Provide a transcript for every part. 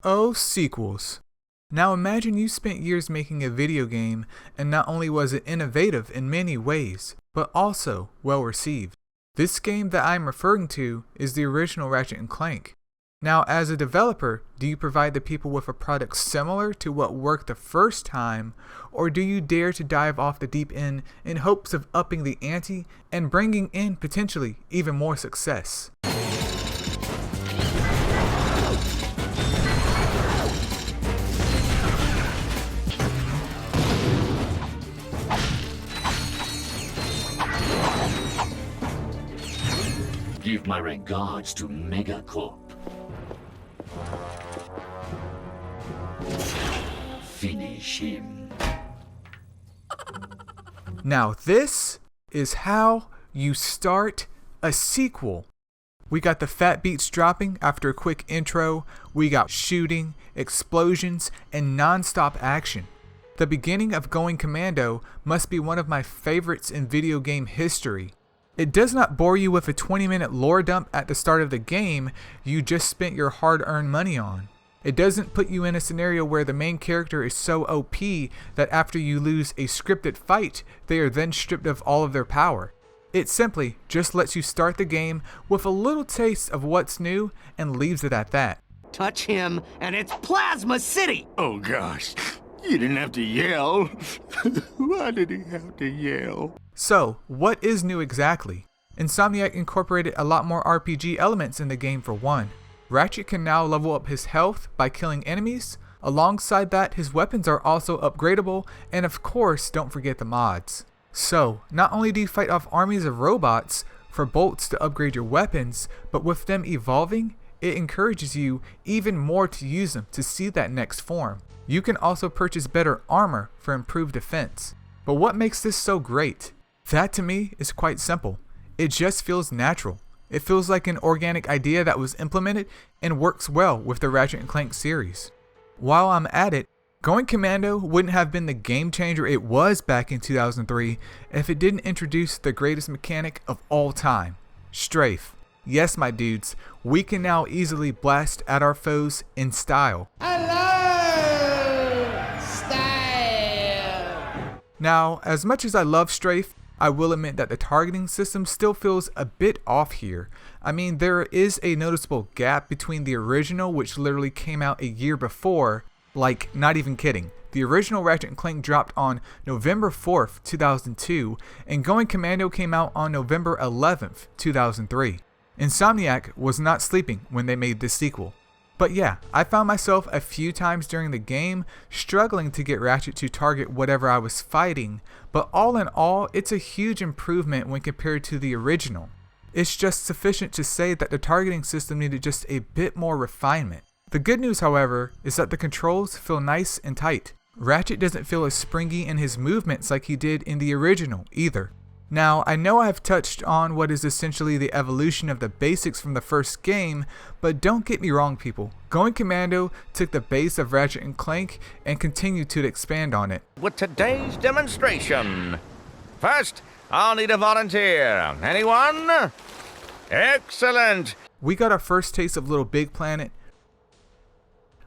Oh, sequels. Now imagine you spent years making a video game, and not only was it innovative in many ways, but also well received. This game that I'm referring to is the original Ratchet and Clank. Now, as a developer, do you provide the people with a product similar to what worked the first time, or do you dare to dive off the deep end in hopes of upping the ante and bringing in potentially even more success? Give my regards to Megacorp. Finish him. Now this is how you start a sequel. We got the fat beats dropping after a quick intro, we got shooting, explosions, and non-stop action. The beginning of Going Commando must be one of my favorites in video game history. It does not bore you with a 20-minute lore dump at the start of the game you just spent your hard-earned money on. It doesn't put you in a scenario where the main character is so OP that after you lose a scripted fight, they are then stripped of all of their power. It simply just lets you start the game with a little taste of what's new and leaves it at that. Touch him, and it's Plasma City! Oh gosh, you didn't have to yell. Why did he have to yell? So, what is new exactly? Insomniac incorporated a lot more RPG elements in the game for one. Ratchet can now level up his health by killing enemies. Alongside that, his weapons are also upgradable, and of course, don't forget the mods. So, not only do you fight off armies of robots for bolts to upgrade your weapons, but with them evolving, it encourages you even more to use them to see that next form. You can also purchase better armor for improved defense. But what makes this so great? That to me is quite simple. It just feels natural. It feels like an organic idea that was implemented and works well with the Ratchet and Clank series. While I'm at it, Going Commando wouldn't have been the game changer it was back in 2003 if it didn't introduce the greatest mechanic of all time, strafe. Yes, my dudes, we can now easily blast at our foes in style. Hello, style. Now, as much as I love strafe, I will admit that the targeting system still feels a bit off here. I mean, there is a noticeable gap between the original, which literally came out a year before, like, not even kidding. The original Ratchet and Clank dropped on November 4th, 2002, and Going Commando came out on November 11th, 2003. Insomniac was not sleeping when they made this sequel. But yeah, I found myself a few times during the game struggling to get Ratchet to target whatever I was fighting, but all in all, it's a huge improvement when compared to the original. It's just sufficient to say that the targeting system needed just a bit more refinement. The good news, however, is that the controls feel nice and tight. Ratchet doesn't feel as springy in his movements like he did in the original either. Now, I know I've touched on what is essentially the evolution of the basics from the first game, but don't get me wrong, people. Going Commando took the base of Ratchet and Clank and continued to expand on it. With today's demonstration. First, I'll need a volunteer. Anyone? Excellent. We got our first taste of Little Big Planet,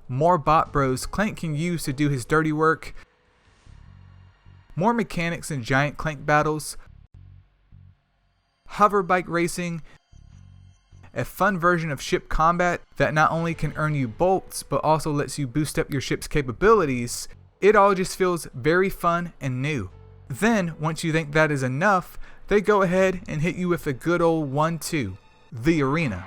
more bot bros Clank can use to do his dirty work, more mechanics in giant Clank battles, hover bike racing, a fun version of ship combat that not only can earn you bolts but also lets you boost up your ship's capabilities. It all just feels very fun and new. Then, once you think that is enough, they go ahead and hit you with a good old 1-2, the arena.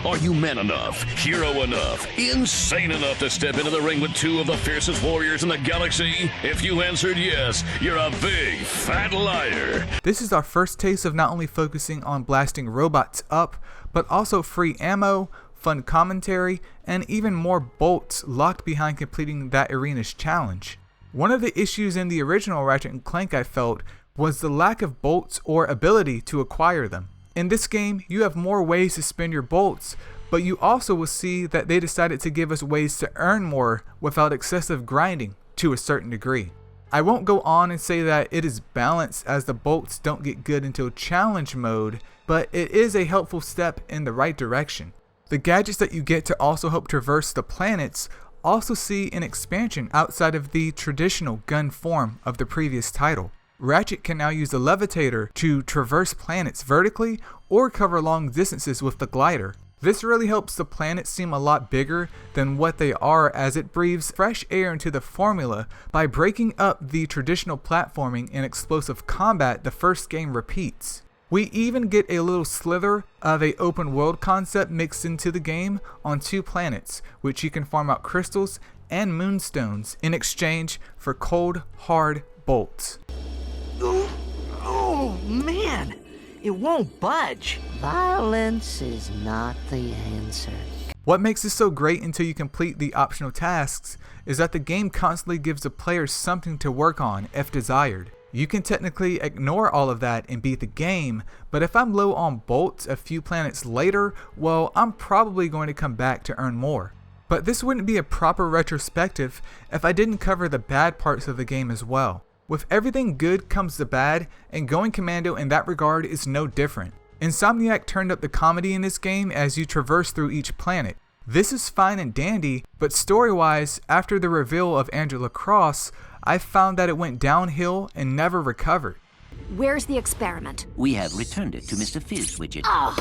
Are you man enough, hero enough, insane enough to step into the ring with two of the fiercest warriors in the galaxy? If you answered yes, you're a big, fat liar. This is our first taste of not only focusing on blasting robots up, but also free ammo, fun commentary, and even more bolts locked behind completing that arena's challenge. One of the issues in the original Ratchet and Clank I felt was the lack of bolts or ability to acquire them. In this game, you have more ways to spend your bolts, but you also will see that they decided to give us ways to earn more without excessive grinding to a certain degree. I won't go on and say that it is balanced as the bolts don't get good until challenge mode, but it is a helpful step in the right direction. The gadgets that you get to also help traverse the planets also see an expansion outside of the traditional gun form of the previous title. Ratchet can now use the levitator to traverse planets vertically or cover long distances with the glider. This really helps the planets seem a lot bigger than what they are, as it breathes fresh air into the formula by breaking up the traditional platforming and explosive combat the first game repeats. We even get a little slither of a open world concept mixed into the game on 2 planets, which you can farm out crystals and moonstones in exchange for cold, hard bolts. Oh, man. It won't budge. Violence is not the answer. What makes this so great until you complete the optional tasks is that the game constantly gives the player something to work on if desired. You can technically ignore all of that and beat the game, but if I'm low on bolts a few planets later, well, I'm probably going to come back to earn more. But this wouldn't be a proper retrospective if I didn't cover the bad parts of the game as well. With everything good comes the bad, and Going Commando in that regard is no different. Insomniac turned up the comedy in this game as you traverse through each planet. This is fine and dandy, but story-wise, after the reveal of Angela Cross, I found that it went downhill and never recovered. Where's the experiment? We have returned it to Mr. Fizzwidget. Oh,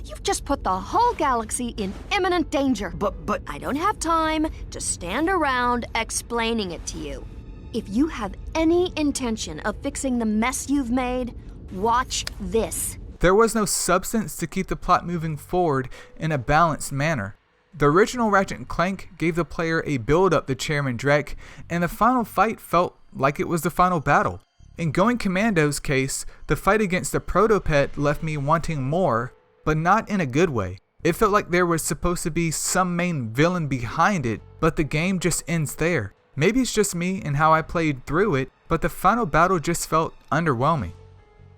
you've just put the whole galaxy in imminent danger. But I don't have time to stand around explaining it to you. If you have any intention of fixing the mess you've made, watch this. There was no substance to keep the plot moving forward in a balanced manner. The original Ratchet and Clank gave the player a build-up to Chairman Drek, and the final fight felt like it was the final battle. In Going Commando's case, the fight against the Protopet left me wanting more, but not in a good way. It felt like there was supposed to be some main villain behind it, but the game just ends there. Maybe it's just me and how I played through it, but the final battle just felt underwhelming.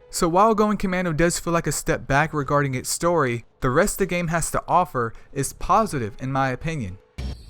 So while Going Commando does feel like a step back regarding its story, the rest the game has to offer is positive in my opinion.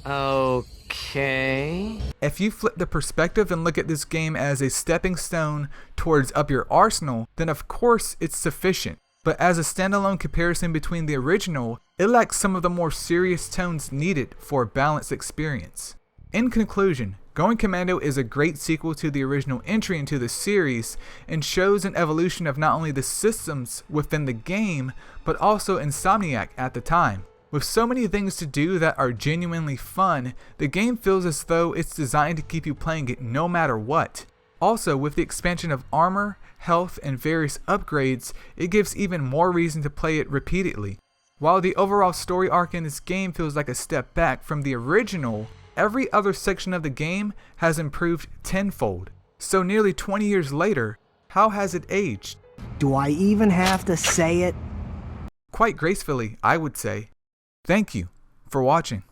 okay. If you flip the perspective and look at this game as a stepping stone towards up your arsenal, then of course it's sufficient. But as a standalone comparison between the original, it lacks some of the more serious tones needed for a balanced experience. In conclusion, Going Commando is a great sequel to the original entry into the series and shows an evolution of not only the systems within the game, but also Insomniac at the time. With so many things to do that are genuinely fun, the game feels as though it's designed to keep you playing it no matter what. Also, with the expansion of armor, health, and various upgrades, it gives even more reason to play it repeatedly. While the overall story arc in this game feels like a step back from the original, every other section of the game has improved tenfold. So nearly 20 years later, how has it aged? Do I even have to say it? Quite gracefully, I would say. Thank you for watching.